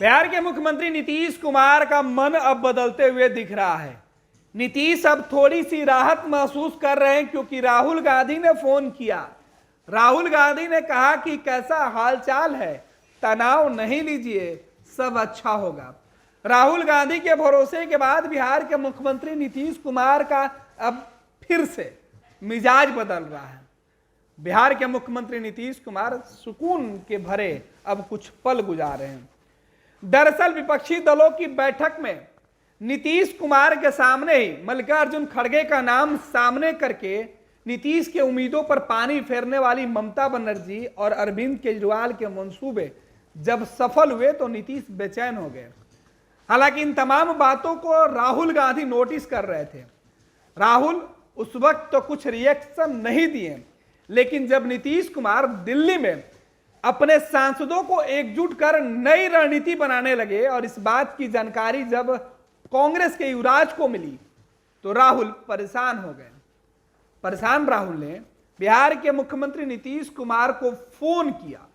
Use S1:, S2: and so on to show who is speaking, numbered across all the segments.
S1: बिहार के मुख्यमंत्री नीतीश कुमार का मन अब बदलते हुए दिख रहा है। नीतीश अब थोड़ी सी राहत महसूस कर रहे हैं क्योंकि राहुल गांधी ने फोन किया। राहुल गांधी ने कहा कि कैसा हालचाल है, तनाव नहीं लीजिए, सब अच्छा होगा। राहुल गांधी के भरोसे के बाद बिहार के मुख्यमंत्री नीतीश कुमार का अब फिर से मिजाज बदल रहा है। बिहार के मुख्यमंत्री नीतीश कुमार सुकून के भरे अब कुछ पल गुजार रहे हैं। दरअसल विपक्षी दलों की बैठक में नीतीश कुमार के सामने ही मल्लिकार्जुन खड़गे का नाम सामने करके नीतीश के उम्मीदों पर पानी फेरने वाली ममता बनर्जी और अरविंद केजरीवाल के मंसूबे जब सफल हुए तो नीतीश बेचैन हो गए। हालांकि इन तमाम बातों को राहुल गांधी नोटिस कर रहे थे। राहुल उस वक्त तो कुछ रिएक्शन नहीं दिए, लेकिन जब नीतीश कुमार दिल्ली में अपने सांसदों को एकजुट कर नई रणनीति बनाने लगे और इस बात की जानकारी जब कांग्रेस के युवराज को मिली तो राहुल परेशान हो गए। परेशान राहुल ने बिहार के मुख्यमंत्री नीतीश कुमार को फोन किया।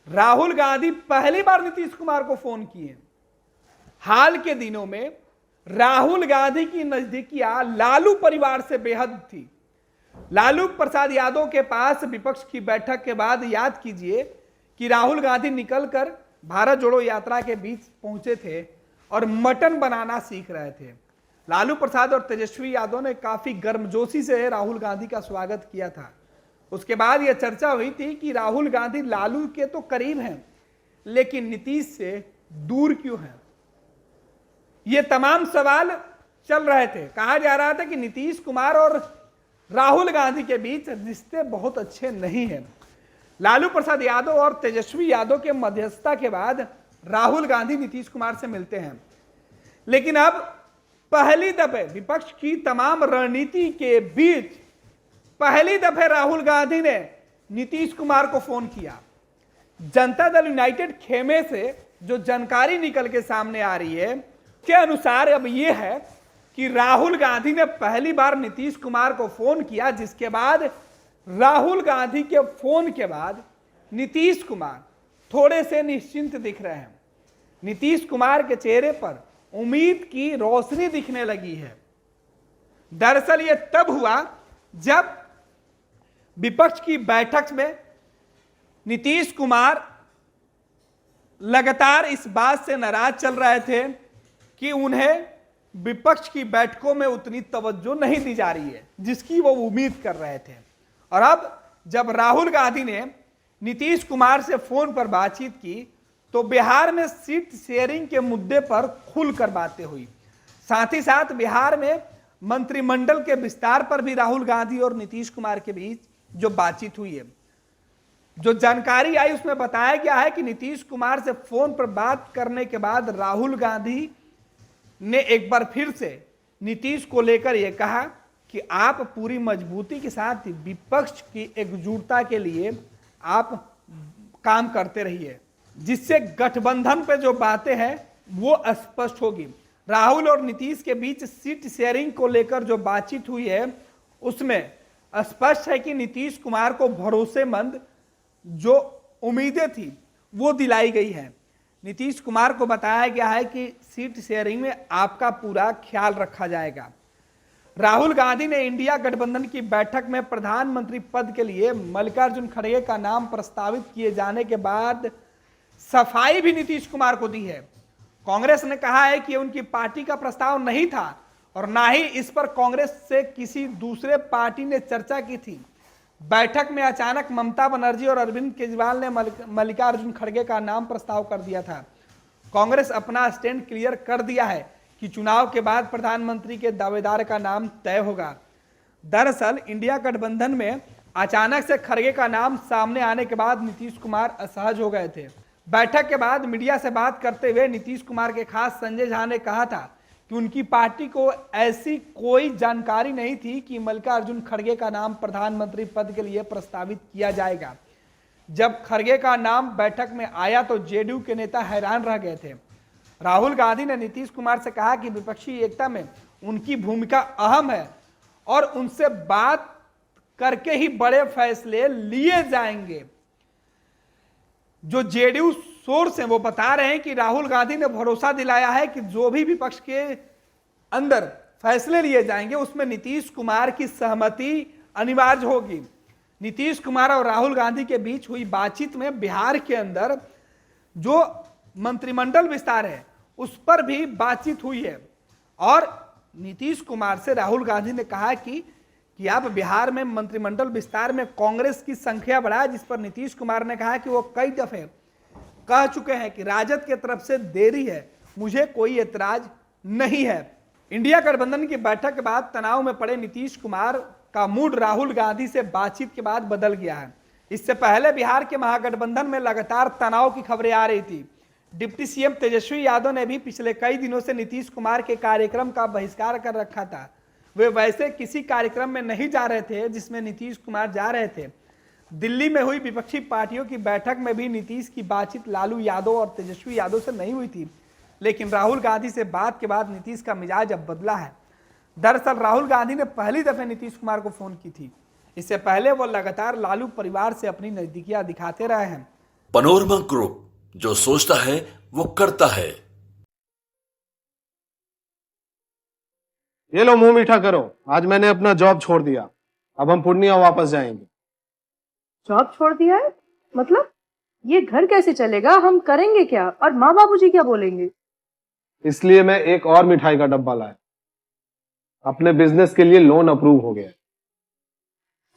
S1: राहुल गांधी पहली बार नीतीश कुमार को फोन किए। हाल के दिनों में राहुल गांधी की नजदीकियां लालू परिवार से बेहद थी। लालू प्रसाद यादव के पास विपक्ष की बैठक के बाद याद कीजिए कि राहुल गांधी निकलकर भारत जोड़ो यात्रा के बीच पहुंचे थे और मटन बनाना सीख रहे थे। लालू प्रसाद और तेजस्वी यादव ने काफी गर्मजोशी से राहुल गांधी का स्वागत किया था। उसके बाद यह चर्चा हुई थी कि राहुल गांधी लालू के तो करीब हैं, लेकिन नीतीश से दूर क्यों हैं। ये तमाम सवाल चल रहे थे। कहा जा रहा था कि नीतीश कुमार और राहुल गांधी के बीच रिश्ते बहुत अच्छे नहीं हैं। लालू प्रसाद यादव और तेजस्वी यादव के मध्यस्थता के बाद राहुल गांधी नीतीश कुमार से मिलते हैं, लेकिन अब पहली दफे विपक्ष की तमाम रणनीति के बीच पहली दफे राहुल गांधी ने नीतीश कुमार को फोन किया। जनता दल यूनाइटेड खेमे से जो जानकारी निकल के सामने आ रही है के अनुसार अब यह है कि राहुल गांधी ने पहली बार नीतीश कुमार को फोन किया, जिसके बाद राहुल गांधी के फोन के बाद नीतीश कुमार थोड़े से निश्चिंत दिख रहे हैं। नीतीश कुमार के चेहरे पर उम्मीद की रोशनी दिखने लगी है। दरअसल यह तब हुआ जब विपक्ष की बैठक में नीतीश कुमार लगातार इस बात से नाराज चल रहे थे कि उन्हें विपक्ष की बैठकों में उतनी तवज्जो नहीं दी जा रही है जिसकी वो उम्मीद कर रहे थे। और अब जब राहुल गांधी ने नीतीश कुमार से फोन पर बातचीत की तो बिहार में सीट शेयरिंग के मुद्दे पर खुलकर बातें हुई। साथ ही साथ बिहार में मंत्रिमंडल के विस्तार पर भी राहुल गांधी और नीतीश कुमार के बीच जो बातचीत हुई है, जो जानकारी आई उसमें बताया गया है कि नीतीश कुमार से फोन पर बात करने के बाद राहुल गांधी ने एक बार फिर से नीतीश को लेकर यह कहा कि आप पूरी मजबूती के साथ विपक्ष की एकजुटता के लिए आप काम करते रहिए, जिससे गठबंधन पे जो बातें हैं वो स्पष्ट होगी। राहुल और नीतीश के बीच सीट शेयरिंग को लेकर जो बातचीत हुई है उसमें स्पष्ट है कि नीतीश कुमार को भरोसेमंद जो उम्मीदें थी वो दिलाई गई है। नीतीश कुमार को बताया गया है कि सीट शेयरिंग में आपका पूरा ख्याल रखा जाएगा। राहुल गांधी ने इंडिया गठबंधन की बैठक में प्रधानमंत्री पद के लिए मल्लिकार्जुन खड़गे का नाम प्रस्तावित किए जाने के बाद सफाई भी नीतीश कुमार को दी है। कांग्रेस ने कहा है कि उनकी पार्टी का प्रस्ताव नहीं था और ना ही इस पर कांग्रेस से किसी दूसरे पार्टी ने चर्चा की थी। बैठक में अचानक ममता बनर्जी और अरविंद केजरीवाल ने मल्लिकार्जुन खड़गे का नाम प्रस्ताव कर दिया था। कांग्रेस अपना स्टैंड क्लियर कर दिया है कि चुनाव के बाद प्रधानमंत्री के दावेदार का नाम तय होगा। दरअसल इंडिया गठबंधन में अचानक से खड़गे का नाम सामने आने के बाद नीतीश कुमार असहज हो गए थे। बैठक के बाद मीडिया से बात करते हुए नीतीश कुमार के खास संजय झा ने कहा था कि उनकी पार्टी को ऐसी कोई जानकारी नहीं थी कि मल्लिकार्जुन खड़गे का नाम प्रधानमंत्री पद के लिए प्रस्तावित किया जाएगा। जब खड़गे का नाम बैठक में आया तो जेडीयू के नेता हैरान रह गए थे। राहुल गांधी ने नीतीश कुमार से कहा कि विपक्षी एकता में उनकी भूमिका अहम है और उनसे बात करके ही बड़े फैसले लिए जाएंगे। जो जेडीयू सोर्स हैं वो बता रहे हैं कि राहुल गांधी ने भरोसा दिलाया है कि जो भी विपक्ष के अंदर फैसले लिए जाएंगे उसमें नीतीश कुमार की सहमति अनिवार्य होगी। नीतीश कुमार और राहुल गांधी के बीच हुई बातचीत में बिहार के अंदर जो मंत्रिमंडल विस्तार है उस पर भी बातचीत हुई है और नीतीश कुमार से राहुल गांधी ने कहा कि आप बिहार में मंत्रिमंडल विस्तार में कांग्रेस की संख्या बढ़ाए, जिस पर नीतीश कुमार ने कहा कि वो कई दफे कह चुके हैं कि राजद की तरफ से देरी है, मुझे कोई एतराज नहीं है। इंडिया गठबंधन की बैठक के बाद तनाव में पड़े नीतीश कुमार का मूड राहुल गांधी से बातचीत के बाद बदल गया है। इससे पहले बिहार के महागठबंधन में लगातार तनाव की खबरें आ रही थी। डिप्टी सीएम तेजस्वी यादव ने भी पिछले कई दिनों से नीतीश कुमार के कार्यक्रम का बहिष्कार कर रखा था। वे वैसे किसी कार्यक्रम में नहीं जा रहे थे जिसमें नीतीश कुमार जा रहे थे। दिल्ली में हुई विपक्षी पार्टियों की बैठक में भी नीतीश की बातचीत लालू यादव और तेजस्वी यादव से नहीं हुई थी, लेकिन राहुल गांधी से बात के बाद नीतीश का मिजाज अब बदला है। दरअसल राहुल गांधी ने पहली दफे नीतीश कुमार को फोन की थी। इससे पहले वो लगातार लालू परिवार से अपनी नजदीकियां दिखाते रहे हैं।
S2: पैनोरमा ग्रुप, जो सोचता है वो करता है।
S3: ये लो मुंह मीठा करो, आज मैंने अपना जॉब छोड़ दिया, अब हम पूर्णिया वापस जाएंगे।
S4: जॉब छोड़ दिया है? मतलब ये घर कैसे चलेगा? हम करेंगे क्या? और माँ बाबूजी क्या बोलेंगे?
S3: इसलिए मैं एक और मिठाई का डब्बा लाया। अपने बिजनेस के लिए लोन अप्रूव हो गया।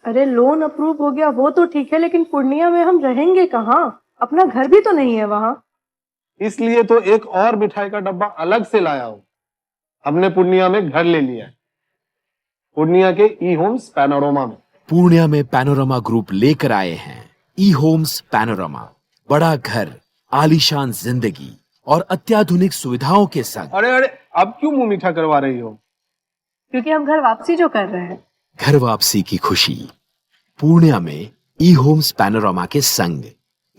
S4: अरे लोन अप्रूव हो गया वो तो ठीक है, लेकिन पूर्णिया में हम रहेंगे कहाँ? अपना घर भी तो नहीं है वहाँ।
S3: इसलिए तो एक और मिठाई का डब्बा अलग से लाया हूँ। हमने पूर्णिया में घर ले लिया है, पूर्णिया के ई होम्स पैनोरमा में।
S5: पूर्णिया में पैनोरमा ग्रुप लेकर आए हैं ई होम्स पैनोरमा। बड़ा घर, आलीशान जिंदगी और अत्याधुनिक सुविधाओं के संग।
S3: अरे अरे, अब क्यों मुंह मीठा करवा रही हो?
S4: क्योंकि हम घर वापसी जो कर रहे हैं।
S5: घर वापसी की खुशी पूर्णिया में ई होम्स पैनोरमा के संग।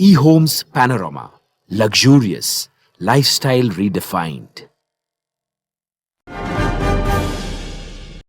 S5: E homes panorama, luxurious lifestyle redefined.